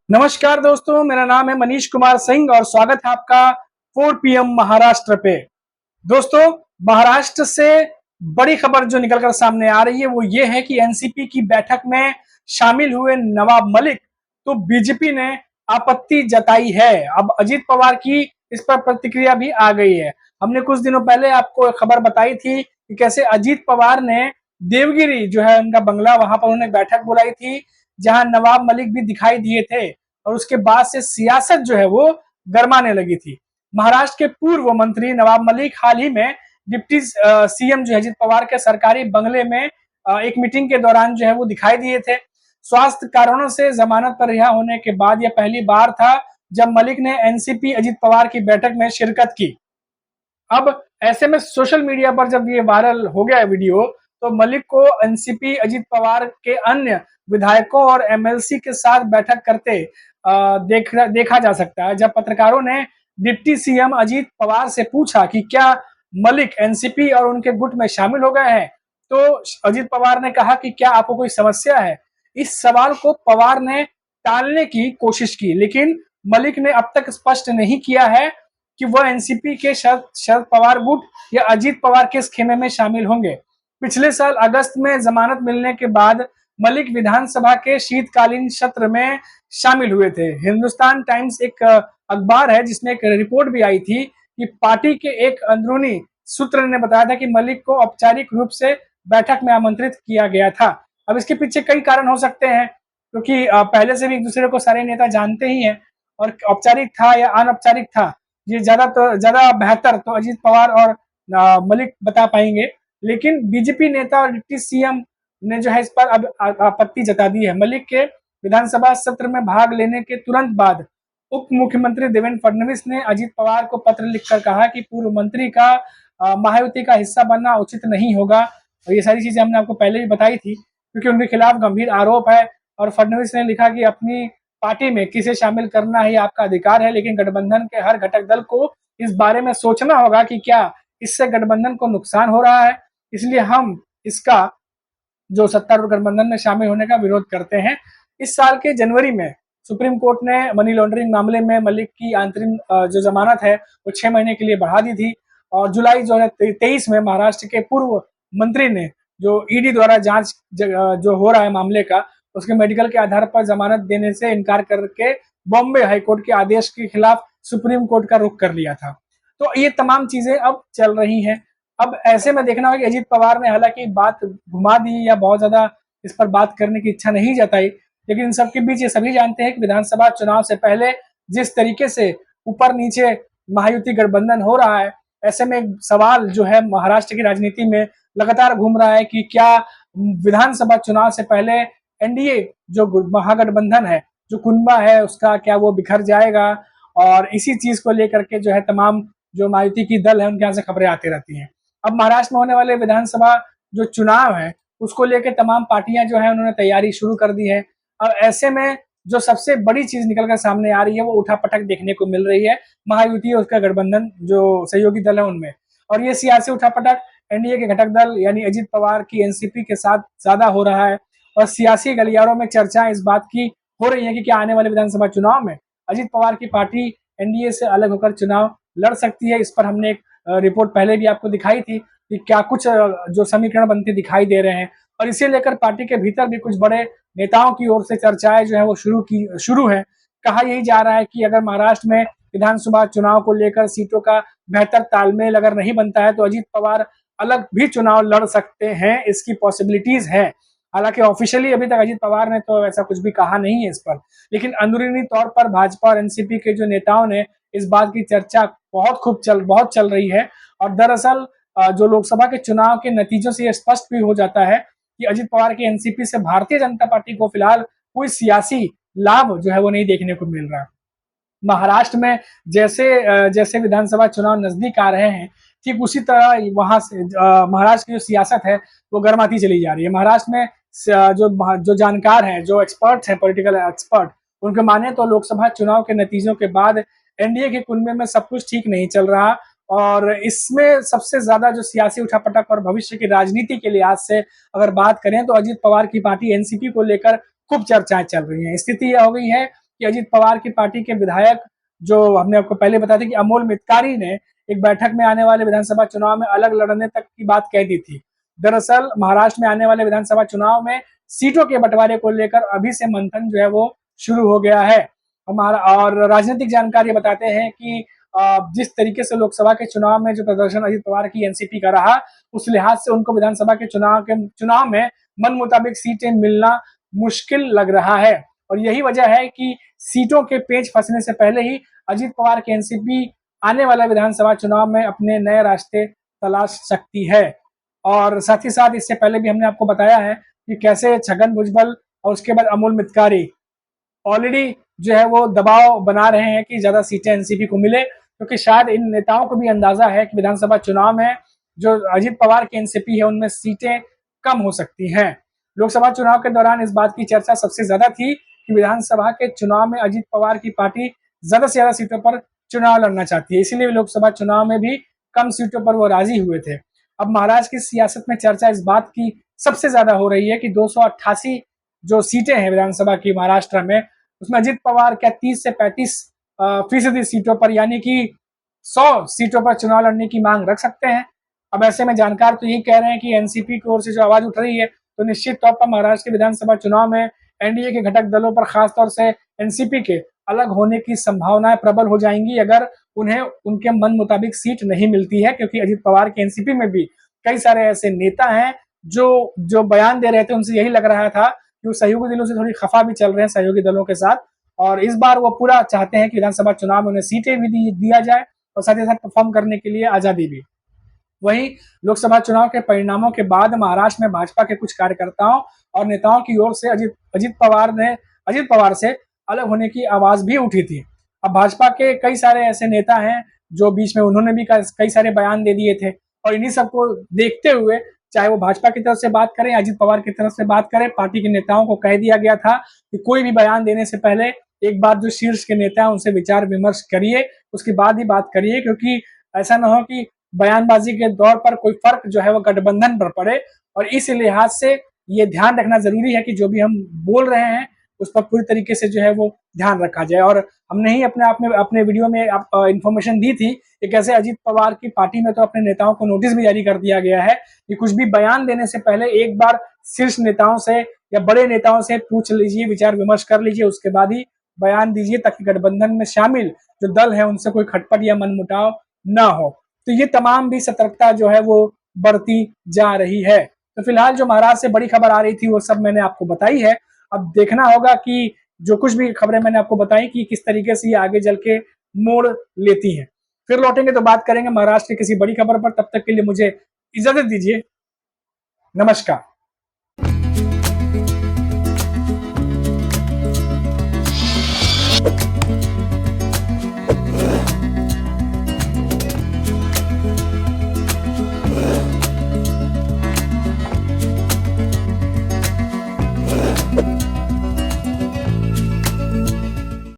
नमस्कार दोस्तों, मेरा नाम है मनीष कुमार सिंह और स्वागत है आपका 4 PM महाराष्ट्र पे। दोस्तों, महाराष्ट्र से बड़ी खबर जो निकलकर सामने आ रही है वो ये है कि एनसीपी की बैठक में शामिल हुए नवाब मलिक, तो बीजेपी ने आपत्ति जताई है। अब अजीत पवार की इस पर प्रतिक्रिया भी आ गई है। हमने कुछ दिनों पहले आपको खबर बताई थी कि कैसे अजीत पवार ने देवगिरी जो है उनका बंगला, वहां पर उन्होंने बैठक बुलाई थी जहां नवाब मलिक भी दिखाई दिए थे और उसके बाद से सियासत जो है वो गरमाने लगी थी। महाराष्ट्र के पूर्व मंत्री नवाब मलिक हाल ही में डिप्टी सीएम जो है अजीत पवार के सरकारी बंगले में एक मीटिंग के दौरान जो है वो दिखाई दिए थे। स्वास्थ्य कारणों से जमानत पर रिहा होने के बाद यह पहली बार था जब मलिक ने एनसीपी अजीत पवार की बैठक में शिरकत की। अब ऐसे में सोशल मीडिया पर जब ये वायरल हो गया वीडियो, तो मलिक को एनसीपी अजीत पवार के अन्य विधायकों और एमएलसी के साथ बैठक करते देखा जा सकता है। जब पत्रकारों ने डिप्टी सीएम अजीत पवार से पूछा कि क्या मलिक एनसीपी और उनके गुट में शामिल हो गए हैं, तो अजीत पवार ने कहा कि क्या आपको कोई समस्या है। इस सवाल को पवार ने टालने की कोशिश की, लेकिन मलिक ने अब तक स्पष्ट नहीं किया है कि वह एनसीपी के शरद पवार गुट या अजीत पवार के खेमे में शामिल होंगे। पिछले साल अगस्त में जमानत मिलने के बाद मलिक विधानसभा के शीतकालीन सत्र में शामिल हुए थे। हिंदुस्तान टाइम्स एक अखबार है जिसमें एक रिपोर्ट भी आई थी कि पार्टी के एक अंदरूनी सूत्र ने बताया था कि मलिक को औपचारिक रूप से बैठक में आमंत्रित किया गया था। अब इसके पीछे कई कारण हो सकते हैं, क्योंकि पहले से भी एक दूसरे को सारे नेता जानते ही हैं, और औपचारिक था या अनौपचारिक था ये ज्यादा बेहतर तो अजीत पवार और मलिक बता पाएंगे। लेकिन बीजेपी नेता और डिप्टी सीएम ने जो है इस पर अब आपत्ति जता दी है। मलिक के विधानसभा सत्र में भाग लेने के तुरंत बाद उप मुख्यमंत्री देवेंद्र फडणवीस ने अजीत पवार को पत्र लिखकर कहा कि पूर्व मंत्री का महायुति का हिस्सा बनना उचित नहीं होगा। और ये सारी चीजें हमने आपको पहले भी बताई थी, क्योंकि उनके खिलाफ गंभीर आरोप है। और फडणवीस ने लिखा कि अपनी पार्टी में किसे शामिल करना है आपका अधिकार है, लेकिन गठबंधन के हर घटक दल को इस बारे में सोचना होगा कि क्या इससे गठबंधन को नुकसान हो रहा है। इसलिए हम इसका जो सत्तारूढ़ गठबंधन में शामिल होने का विरोध करते हैं। इस साल के जनवरी में सुप्रीम कोर्ट ने मनी लॉन्ड्रिंग मामले में मलिक की अंतरिम जो जमानत है वो 6 महीने के लिए बढ़ा दी थी। और जुलाई 2023 में महाराष्ट्र के पूर्व मंत्री ने जो ईडी द्वारा जांच जो हो रहा है मामले का, उसके मेडिकल के आधार पर जमानत देने से इनकार करके बॉम्बे हाईकोर्ट के आदेश के खिलाफ सुप्रीम कोर्ट का रुख कर लिया था। तो ये तमाम चीजें अब चल रही हैं। अब ऐसे में देखना होगा कि अजीत पवार ने हालांकि बात घुमा दी या बहुत ज्यादा इस पर बात करने की इच्छा नहीं जताई, लेकिन इन सबके बीच ये सभी जानते हैं कि विधानसभा चुनाव से पहले जिस तरीके से ऊपर नीचे महायुति गठबंधन हो रहा है, ऐसे में एक सवाल जो है महाराष्ट्र की राजनीति में लगातार घूम रहा है कि क्या विधानसभा चुनाव से पहले एनडीए जो महागठबंधन है, जो कुनबा है उसका, क्या वो बिखर जाएगा। और इसी चीज को लेकर के जो है तमाम जो महायुति की दल है उनके यहाँ से खबरें आती रहती हैं। अब महाराष्ट्र में होने वाले विधानसभा जो चुनाव है उसको लेकर तमाम पार्टियां जो है उन्होंने तैयारी शुरू कर दी है। अब ऐसे में जो सबसे बड़ी चीज निकलकर सामने आ रही है वो उठापटक देखने को मिल रही है महायुति और उसका गठबंधन जो सहयोगी दल है उनमें। और ये सियासी उठापटक एनडीए के घटक दल यानी अजीत पवार की एनसीपी के साथ ज्यादा हो रहा है। और सियासी गलियारों में चर्चा इस बात की हो रही है कि क्या आने वाले विधानसभा चुनाव में अजीत पवार की पार्टी एनडीए से अलग होकर चुनाव लड़ सकती है। इस पर हमने एक रिपोर्ट पहले भी आपको दिखाई थी कि क्या कुछ जो समीकरण बनते दिखाई दे रहे हैं। और इसे लेकर पार्टी के भीतर भी कुछ बड़े नेताओं की ओर से चर्चाएं जो है वो शुरू है। कहा यही जा रहा है कि अगर महाराष्ट्र में विधानसभा चुनाव को लेकर सीटों का बेहतर तालमेल अगर नहीं बनता है तो अजीत पवार अलग भी चुनाव लड़ सकते हैं, इसकी पॉसिबिलिटीज है। हालांकि ऑफिशियली अभी तक अजीत पवार ने तो ऐसा कुछ भी कहा नहीं है इस पर, लेकिन अंदरूनी तौर पर भाजपा और एनसीपी के जो नेताओं ने इस बात की चर्चा बहुत चल रही है। और दरअसल जो लोकसभा के चुनाव के नतीजों से यह स्पष्ट भी हो जाता है कि अजीत पवार की एनसीपी से भारतीय जनता पार्टी को फिलहाल कोई सियासी लाभ जो है वो नहीं देखने को मिल रहा। महाराष्ट्र में जैसे विधानसभा चुनाव नजदीक आ रहे हैं, ठीक उसी तरह वहां से महाराष्ट्र की जो सियासत है वो गर्माती चली जा रही है। महाराष्ट्र में जो जानकार हैं, जो एक्सपर्ट हैं, पॉलिटिकल एक्सपर्ट, उनके माने तो लोकसभा चुनाव के नतीजों के बाद एनडीए के कुनबे में सब कुछ ठीक नहीं चल रहा। और इसमें सबसे ज्यादा जो सियासी उठापटक और भविष्य की राजनीति के लिहाज से अगर बात करें तो अजीत पवार की पार्टी एनसीपी को लेकर खूब चर्चाएं चल रही हैं। स्थिति यह हो गई है कि अजीत पवार की पार्टी के विधायक, जो हमने आपको पहले बताया था कि अमोल मितकारी ने एक बैठक में आने वाले विधानसभा चुनाव में अलग लड़ने तक की बात कह दी थी। दरअसल महाराष्ट्र में आने वाले विधानसभा चुनाव में सीटों के बंटवारे को लेकर अभी से मंथन जो है वो शुरू हो गया है। हमारा और राजनीतिक जानकारी बताते हैं कि जिस तरीके से लोकसभा के चुनाव में जो प्रदर्शन अजीत पवार की एनसीपी का रहा, उस लिहाज से उनको विधानसभा के चुनाव में मन मुताबिक सीटें मिलना मुश्किल लग रहा है। और यही वजह है कि सीटों के पेच फंसने से पहले ही अजीत पवार की एनसीपी आने वाला विधानसभा चुनाव में अपने नए रास्ते तलाश सकती है। और साथ ही साथ इससे पहले भी हमने आपको बताया है कि कैसे छगन भुजबल और उसके बाद अमोल मितकारी ऑलरेडी जो है वो दबाव बना रहे हैं कि ज्यादा सीटें एनसीपी को मिले, क्योंकि शायद इन नेताओं को भी अंदाजा है कि विधानसभा चुनाव में जो अजीत पवार की एनसीपी है उनमें सीटें कम हो सकती हैं। लोकसभा चुनाव के दौरान इस बात की चर्चा सबसे ज्यादा थी कि विधानसभा के चुनाव में अजीत पवार की पार्टी ज्यादा से ज्यादा सीटों पर चुनाव लड़ना चाहती है, इसीलिए लोकसभा चुनाव में भी कम सीटों पर वो राजी हुए थे। अब महाराष्ट्र की सियासत में चर्चा इस बात की सबसे ज्यादा हो रही है कि 288 जो सीटें हैं विधानसभा की महाराष्ट्र में, उसमें अजीत पवार क्या 30 से 35% सीटों पर यानी कि 100 सीटों पर चुनाव लड़ने की मांग रख सकते हैं। अब ऐसे में जानकार तो यही कह रहे हैं कि एनसीपी की ओर से जो आवाज उठ रही है, तो निश्चित तौर पर महाराष्ट्र के विधानसभा चुनाव में एनडीए के घटक दलों पर खासतौर से एनसीपी के अलग होने की संभावनाएं प्रबल हो जाएंगी अगर उन्हें उनके मन मुताबिक सीट नहीं मिलती है, क्योंकि अजीत पवार के एनसीपी में भी कई सारे ऐसे नेता हैं जो बयान दे रहे थे, उनसे यही लग रहा था कि वो सहयोगी दलों से थोड़ी खफा भी चल रहे हैं सहयोगी दलों के साथ, और इस बार वो पूरा चाहते हैं कि विधानसभा चुनाव में उन्हें सीटें भी दिया जाए और साथ ही साथ परफॉर्म करने के लिए आजादी भी। वहीं लोकसभा चुनाव के परिणामों के बाद महाराष्ट्र में भाजपा के कुछ कार्यकर्ताओं और नेताओं की ओर से अजीत पवार से अलग होने की आवाज भी उठी थी। अब भाजपा के कई सारे ऐसे नेता हैं जो बीच में उन्होंने भी कई सारे बयान दे दिए थे, और इन्हीं सबको देखते हुए चाहे वो भाजपा की तरफ से बात करें, अजीत पवार की तरफ से बात करें, पार्टी के नेताओं को कह दिया गया था कि कोई भी बयान देने से पहले एक बार जो शीर्ष के नेता हैं उनसे विचार विमर्श करिए, उसके बाद ही बात करिए, क्योंकि ऐसा ना हो कि बयानबाजी के दौर पर कोई फर्क जो है वो गठबंधन पर पड़े। और इस लिहाज से ये ध्यान रखना जरूरी है कि जो भी हम बोल रहे हैं उस पर पूरी तरीके से जो है वो ध्यान रखा जाए। और हमने ही अपने वीडियो में इंफॉर्मेशन दी थी कि कैसे अजीत पवार की पार्टी में तो अपने नेताओं को नोटिस भी जारी कर दिया गया है कि कुछ भी बयान देने से पहले एक बार शीर्ष नेताओं से या बड़े नेताओं से पूछ लीजिए, विचार विमर्श कर लीजिए, उसके बाद ही बयान दीजिए, ताकि गठबंधन में शामिल जो दल है उनसे कोई खटपट या मनमुटाव ना हो। तो ये तमाम भी सतर्कता जो है वो बढ़ती जा रही है। तो फिलहाल जो महाराष्ट्र से बड़ी खबर आ रही थी वो सब मैंने आपको बताई है। अब देखना होगा कि जो कुछ भी खबरें मैंने आपको बताई कि किस तरीके से ये आगे चल के मोड़ लेती हैं। फिर लौटेंगे तो बात करेंगे महाराष्ट्र की किसी बड़ी खबर पर। तब तक के लिए मुझे इजाजत दीजिए। नमस्कार।